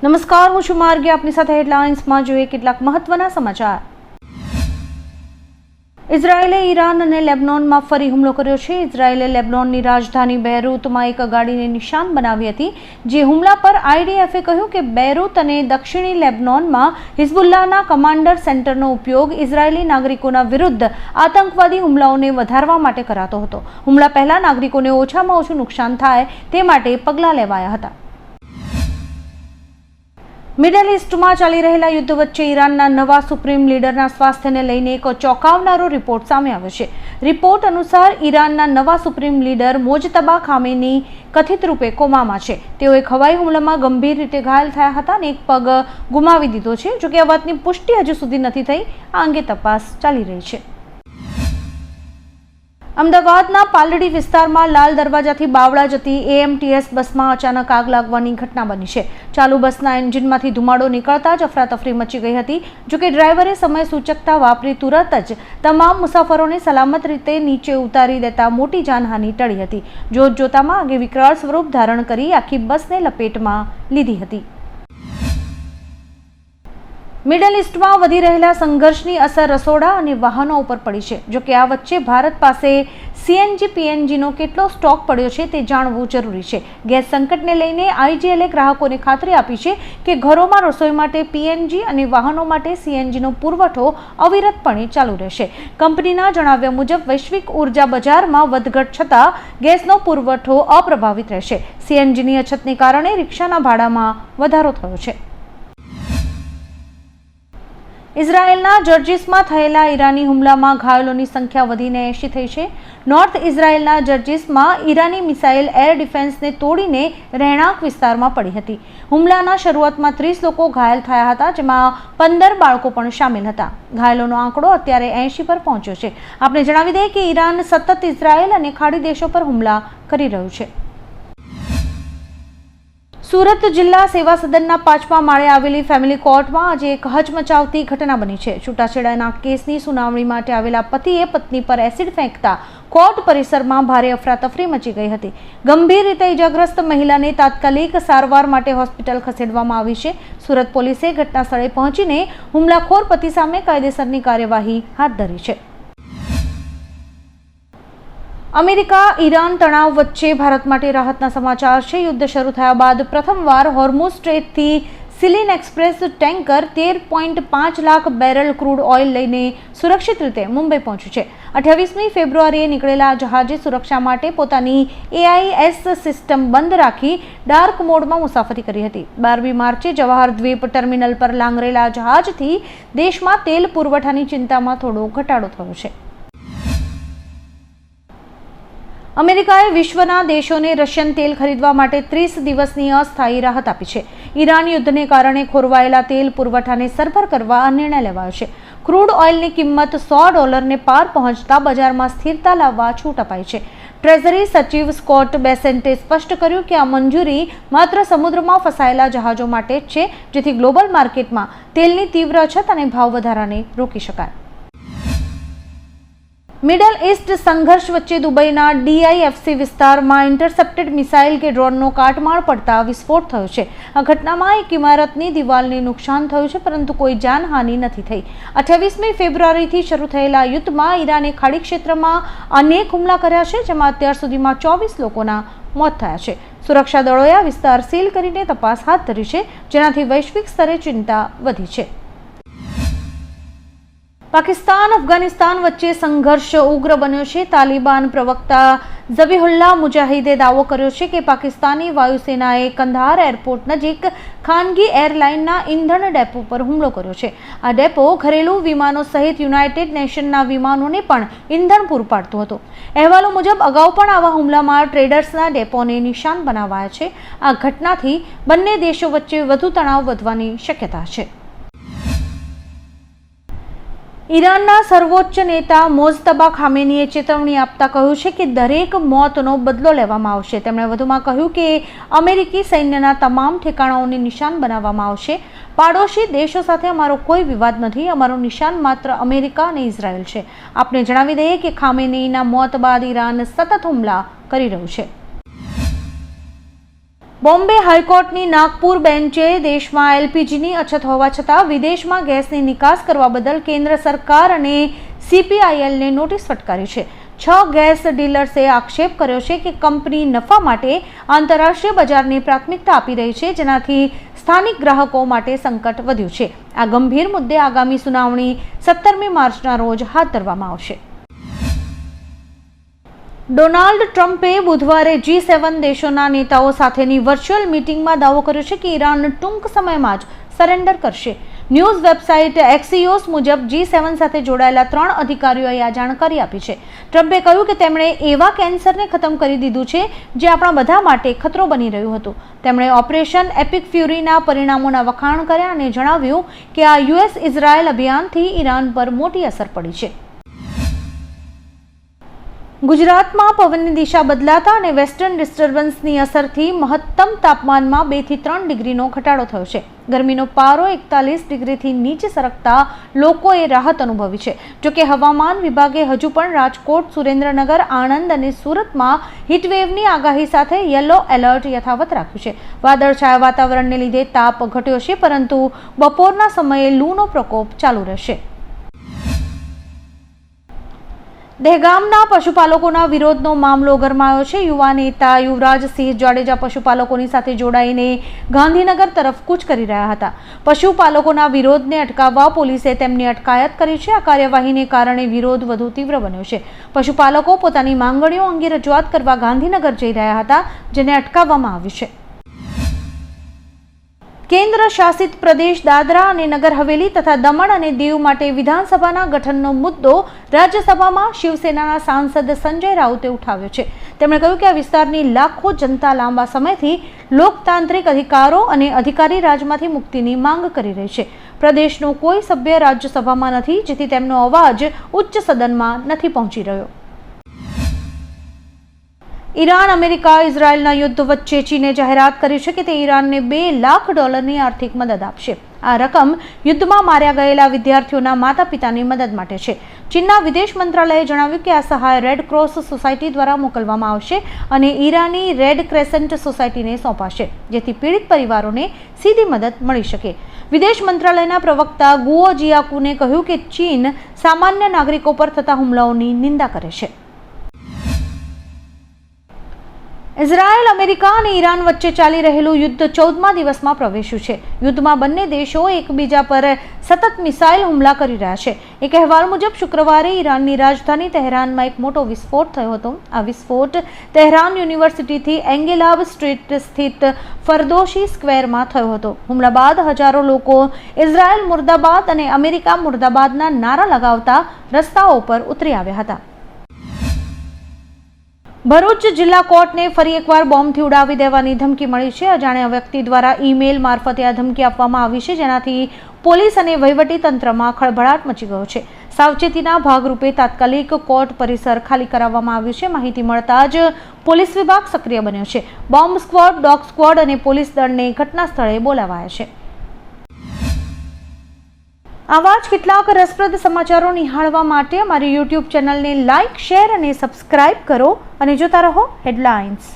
નમસ્કાર, હું છું માર્ગી. આપની સાથે હેડલાઇન્સમાં જોઈએ કેટલાક મહત્વના સમાચાર. ઇઝરાયેલે ઈરાન અને લેબનોનમાં ફરી હુમલો કર્યો છે. ઇઝરાયેલે લેબનોનની રાજધાની બેરૂતમાં એક ગાડીને નિશાન બનાવી હતી. જે હુમલા પર આઈડીએફે કહ્યું કે બેરૂત અને દક્ષિણી લેબનોનમાં હિઝબુલ્લાહના કમાન્ડર સેન્ટરનો ઉપયોગ ઇઝરાયેલી નાગરિકોના વિરુદ્ધ આતંકવાદી હુમલાઓને વધારવા માટે કરાતો હતો. હુમલા પહેલા નાગરિકોને ઓછામાં ઓછું નુકસાન થાય તે માટે પગલાં લેવાયા હતા. મિડલ ઇસ્ટમાં ચાલી રહેલા યુદ્ધ વચ્ચે ઈરાનના નવા સુપ્રીમ લીડરના સ્વાસ્થ્યને લઈને એક ચોંકાવનારો રિપોર્ટ સામે આવ્યો છે. રિપોર્ટ અનુસાર ઈરાનના નવા સુપ્રીમ લીડર મોજતબા ખામેની કથિત રૂપે કોમામાં છે. તેઓ એક હવાઈ હુમલામાં ગંભીર રીતે ઘાયલ થયા હતા અને એક પગ ગુમાવી દીધો છે. જોકે આ વાતની પુષ્ટિ હજુ સુધી નથી થઈ. આ અંગે તપાસ ચાલી રહી છે. અમદાવાદના પાલડી વિસ્તારમાં લાલ દરવાજાથી બાવળા જતી એએમટીએસ બસમાં અચાનક આગ લાગવાની ઘટના બની છે. ચાલુ બસના એન્જિનમાંથી ધુમાડો નીકળતા જ અફરાતફરી મચી ગઈ હતી. જોકે ડ્રાઈવરે સમય સૂચકતા વાપરી તુરત જ તમામ મુસાફરોને સલામત રીતે નીચે ઉતારી દેતા મોટી જાનહાનિ ટળી હતી. જોતજોતામાં આગે વિકરાળ સ્વરૂપ ધારણ કરી આખી બસને લપેટમાં લીધી હતી. મિડલ ઇસ્ટમાં વધી રહેલા સંઘર્ષની અસર રસોડા અને વાહનો ઉપર પડી છે. જોકે આ વચ્ચે ભારત પાસે સીએનજી પીએનજીનો કેટલો સ્ટોક પડ્યો છે તે જાણવું જરૂરી છે. ગેસ સંકટને લઈને આઈજીએલે ગ્રાહકોને ખાતરી આપી છે કે ઘરોમાં રસોઈ માટે પીએનજી અને વાહનો માટે સીએનજીનો પુરવઠો અવિરતપણે ચાલુ રહેશે. કંપનીના જણાવ્યા મુજબ વૈશ્વિક ઉર્જા બજારમાં વધઘટ છતાં ગેસનો પુરવઠો અપ્રભાવિત રહેશે. સીએનજીની અછતને કારણે રિક્ષાના ભાડામાં વધારો થયો છે. ઇઝરાયેલના જર્જીસમાં થયેલા ઈરાની હુમલામાં ઘાયલોની સંખ્યા વધીને 80 થઈ છે. નોર્થ ઇઝરાયેલના જર્જીસમાં ઈરાની મિસાઇલ એર ડિફેન્સને તોડીને રહેણાંક વિસ્તારમાં પડી હતી. હુમલાના શરૂઆતમાં 30 લોકો ઘાયલ થયા હતા, જેમાં 15 બાળકો પણ સામેલ હતા. ઘાયલોનો આંકડો અત્યારે 80 પર પહોંચ્યો છે. આપણે જણાવી દઈએ કે ઈરાન સતત ઇઝરાયેલ અને ખાડી દેશો પર હુમલા કરી રહ્યું છે. સુરત જિલ્લા સેવા સદનના 5મા માળે આવેલી ફેમિલી કોર્ટમાં આજે એક હચમચાવતી ઘટના બની છે. છૂટાછેડાના કેસની સુનાવણી માટે આવેલા પતિએ પત્ની પર એસિડ ફેંકતા કોર્ટ પરિસરમાં ભારે અફરાતફરી મચી ગઈ હતી. ગંભીર રીતે ઇજાગ્રસ્ત મહિલાને તાત્કાલિક સારવાર માટે હોસ્પિટલ ખસેડવામાં આવી છે. સુરત પોલીસે ઘટના સ્થળે પહોંચીને હુમલાખોર પતિ સામે કાયદેસરની કાર્યવાહી હાથ ધરી છે. અમેરિકા ઈરાન તણાવ વચ્ચે ભારત માટે રાહતના સમાચાર છે. યુદ્ધ શરૂ થયા બાદ પ્રથમવાર હોર્મુઝ સ્ટ્રેટથી Silin express tanker 13.5 lakh barrel crude oil લઈને સુરક્ષિત રીતે મુંબઈ પહોંચ્યું છે. 28મી ફેબ્રુઆરીએ નીકળેલા જહાજે સુરક્ષા માટે પોતાની એઆઈએસ સિસ્ટમ બંધ રાખી ડાર્ક મોડમાં મુસાફરી કરી હતી. 12મી માર્ચે જવાહર દ્વીપ ટર્મિનલ પર લાંગરેલા જહાજથી દેશમાં તેલ પુરવઠાની ચિંતામાં થોડો ઘટાડો થયો છે. અમેરિકાએ વિશ્વના દેશોને રશિયન તેલ ખરીદવા માટે 30 દિવસની અસ્થાયી રાહત આપી છે. ઈરાન યુદ્ધને કારણે ખોરવાયેલા તેલ પુરવઠાને સરભર કરવા આ નિર્ણય લેવાયો છે. ક્રૂડ ઓઇલની કિંમત $100 પાર પહોંચતા બજારમાં સ્થિરતા લાવવા છૂટ અપાઈ છે. ટ્રેઝરી સચિવ સ્કોટ બેસેન્ટે સ્પષ્ટ કર્યું કે આ મંજૂરી માત્ર સમુદ્રમાં ફસાયેલા જહાજો માટે જ છે, જેથી ગ્લોબલ માર્કેટમાં તેલની તીવ્ર અછત અને ભાવ વધારાને રોકી શકાય. મિડલ ઇસ્ટ સંઘર્ષ વચ્ચે દુબઈના ડીઆઈએફસી વિસ્તારમાં ઇન્ટરસેપ્ટેડ મિસાઇલ કે ડ્રોનનો કાટમાળ પડતા વિસ્ફોટ થયો છે. આ ઘટનામાં એક ઇમારતની દિવાલને નુકસાન થયું છે, પરંતુ કોઈ જાનહાનિ નથી થઈ. 28મી ફેબ્રુઆરીથી શરૂ થયેલા યુદ્ધમાં ઈરાને ખાડી ક્ષેત્રમાં અનેક હુમલા કર્યા છે, જેમાં અત્યાર સુધીમાં 24 લોકોના મોત થયા છે. સુરક્ષા દળોએ આ વિસ્તાર સીલ કરીને તપાસ હાથ ધરી છે, જેનાથી વૈશ્વિક સ્તરે ચિંતા વધી છે. પાકિસ્તાન અફઘાનિસ્તાન વચ્ચે સંઘર્ષ ઉગ્ર બન્યો છે. તાલિબાન પ્રવક્તા ઝબીહુલ્લાહ મુજાહિદે દાવો કર્યો છે કે પાકિસ્તાની વાયુસેનાએ કંદહાર એરપોર્ટ નજીક ખાનગી એરલાઇનના ઇંધણ ડેપો પર હુમલો કર્યો છે. આ ડેપો ઘરેલું વિમાનો સહિત યુનાઇટેડ નેશનના વિમાનોને પણ ઇંધણ પૂરું પાડતો હતો. અહેવાલો મુજબ અગાઉ પણ આવા હુમલામાં ટ્રેડર્સના ડેપોને નિશાન બનાવાયા છે. આ ઘટનાથી બંને દેશો વચ્ચે વધુ તણાવ વધવાની શક્યતા છે. ઈરાનના સર્વોચ્ચ નેતા મોજતબા ખામેનીએ ચેતવણી આપતા કહ્યું છે કે દરેક મોતનો બદલો લેવામાં આવશે. તેમણે વધુમાં કહ્યું કે અમેરિકી સૈન્યના તમામ ઠેકાણાઓને નિશાન બનાવવામાં આવશે. પાડોશી દેશો સાથે અમારો કોઈ વિવાદ નથી. અમારું નિશાન માત્ર અમેરિકા અને ઇઝરાયલ છે. આપને જણાવી દઈએ કે ખામેનીના મોત બાદ ઈરાન સતત હુમલા કરી રહ્યું છે. બોમ્બે હાઈકોર્ટની નાગપુર બેન્ચે દેશમાં એલપીજીની અછત હોવા છતાં વિદેશમાં ગેસની નિકાસ કરવા બદલ કેન્દ્ર સરકાર અને CPILને નોટિસ ફટકારી છે. 6 ગેસ ડીલર્સે આક્ષેપ કર્યો છે કે કંપની નફા માટે આંતરરાષ્ટ્રીય બજારને પ્રાથમિકતા આપી રહી છે, જેનાથી સ્થાનિક ગ્રાહકો માટે સંકટ વધ્યું છે. આ ગંભીર મુદ્દે આગામી સુનાવણી 17મી માર્ચના રોજ હાથ ધરવામાં આવશે. ડોનાલ્ડ ટ્રમ્પે બુધવારે G7 દેશોના નેતાઓ સાથેની વર્ચ્યુઅલ મીટિંગમાં દાવો કર્યો છે કે ઈરાન ટૂંક સમયમાં જ સરેન્ડર કરશે. ન્યૂઝ વેબસાઇટ એક્સિયોસ મુજબ G7 સાથે જોડાયેલા 3 અધિકારીઓએ આ જાણકારી આપી છે. ટ્રમ્પે કહ્યું કે તેમણે એવા કેન્સરને ખતમ કરી દીધું છે જે આપણા બધા માટે ખતરો બની રહ્યું હતું. તેમણે ઓપરેશન એપિક ફ્યુરીના પરિણામોના વખાણ કર્યા અને જણાવ્યું કે આ US-ઇઝરાયલ અભિયાનથી ઈરાન પર મોટી અસર પડી છે. ગુજરાતમાં પવનની દિશા બદલાતા અને વેસ્ટર્ન ડિસ્ટર્બન્સની અસરથી મહત્તમ તાપમાનમાં 2 થી 3 ડિગ્રીનો ઘટાડો થયો છે. ગરમીનો પારો 41 ડિગ્રીથી નીચે સરકતા લોકોએ રાહત અનુભવી છે. જોકે હવામાન વિભાગે હજુ પણ રાજકોટ, સુરેન્દ્રનગર, આણંદ અને સુરતમાં હીટવેવની આગાહી સાથે યલો એલર્ટ યથાવત રાખ્યું છે. વાદળછાયા વાતાવરણને લીધે તાપ ઘટ્યો છે, પરંતુ બપોરના સમયે લૂનો પ્રકોપ ચાલુ રહેશે. દહેગામના પશુપાલકોના વિરોધનો મામલો ગરમાયો છે. યુવા નેતા યુવરાજસિંહ જાડેજા પશુપાલકોની સાથે જોડાઈને ગાંધીનગર તરફ કૂચ કરી રહ્યા હતા. પશુપાલકોના વિરોધને અટકાવવા પોલીસે તેમની અટકાયત કરી છે. આ કાર્યવાહીને કારણે વિરોધ વધુ તીવ્ર બન્યો છે. પશુપાલકો પોતાની માંગણીઓ અંગે રજૂઆત કરવા ગાંધીનગર જઈ રહ્યા હતા, જેને અટકાવવામાં આવ્યું છે. કેન્દ્ર શાસિત પ્રદેશ દાદરા અને નગર હવેલી તથા દમણ અને દીવ માટે વિધાનસભાના ગઠનનો મુદ્દો રાજ્યસભામાં શિવસેનાના સાંસદ સંજય રાઉતે ઉઠાવ્યો છે. તેમણે કહ્યું કે આ વિસ્તારની લાખો જનતા લાંબા સમયથી લોકતાંત્રિક અધિકારો અને અધિકારી રાજમાંથી મુક્તિની માંગ કરી રહી છે. પ્રદેશનો કોઈ સભ્ય રાજ્યસભામાં નથી, જેથી તેમનો અવાજ ઉચ્ચ સદનમાં નથી પહોંચી રહ્યો. ઈરાન, અમેરિકા, ઇઝરાયલના યુદ્ધ વચ્ચે ચીને જાહેરાત કરી છે કે તે ઈરાનને $2 લાખ આર્થિક મદદ આપશે. આ રકમ યુદ્ધમાં માર્યા ગયેલા વિદ્યાર્થીઓના માતા પિતાની મદદ માટે છે. ચીનના વિદેશ મંત્રાલયે જણાવ્યું કે આ સહાય રેડ ક્રોસ સોસાયટી દ્વારા મોકલવામાં આવશે અને ઈરાની રેડ ક્રેસન્ટ સોસાયટીને સોંપાશે, જેથી પીડિત પરિવારોને સીધી મદદ મળી શકે. વિદેશ મંત્રાલયના પ્રવક્તા ગુઓ જિયાકુને કહ્યું કે ચીન સામાન્ય નાગરિકો પર થતા હુમલાઓની નિંદા કરે છે. ઇઝરાયલ, અમેરિકા અને ઈરાન વચ્ચે ચાલી રહેલું યુદ્ધ 14મા દિવસમાં પ્રવેશ્યું છે. યુદ્ધમાં બંને દેશો એકબીજા પર સતત મિસાઇલ હુમલા કરી રહ્યા છે. એક અહેવાલ મુજબ શુક્રવારે ઈરાનની રાજધાની તહેરાનમાં એક મોટો વિસ્ફોટ થયો હતો. આ વિસ્ફોટ તહેરાન યુનિવર્સિટીથી એંગેલાબ સ્ટ્રીટ સ્થિત ફરદોશી સ્ક્વેરમાં થયો હતો. હુમલા બાદ હજારો લોકો ઇઝરાયલ મુર્દાબાદ અને અમેરિકા મુર્દાબાદના નારા લગાવતા રસ્તાઓ પર ઉતરી આવ્યા હતા. ભરૂચ જિલ્લા કોર્ટને ફરી એકવાર બોમ્બથી ઉડાવી દેવાની ધમકી મળી છે. અજાણ્યા વ્યક્તિ દ્વારા ઈમેલ મારફતે આ ધમકી આપવામાં આવી છે, જેનાથી પોલીસ અને વહીવટી તંત્રમાં ખળભળાટ મચી ગયો છે. સાવચેતીના ભાગરૂપે તાત્કાલિક કોર્ટ પરિસર ખાલી કરાવવામાં આવ્યું છે. માહિતી મળતા જ પોલીસ વિભાગ સક્રિય બન્યો છે. બોમ્બ સ્ક્વોડ, ડોગ સ્ક્વોડ અને પોલીસ દળને ઘટના સ્થળે બોલાવાયા છે. આવા જ કેટલાક રસપ્રદ સમાચારો નિહાળવા માટે અમારી YouTube ચેનલને લાઇક, શેર અને સબસ્ક્રાઇબ કરો અને જોતા રહો હેડલાઇન્સ.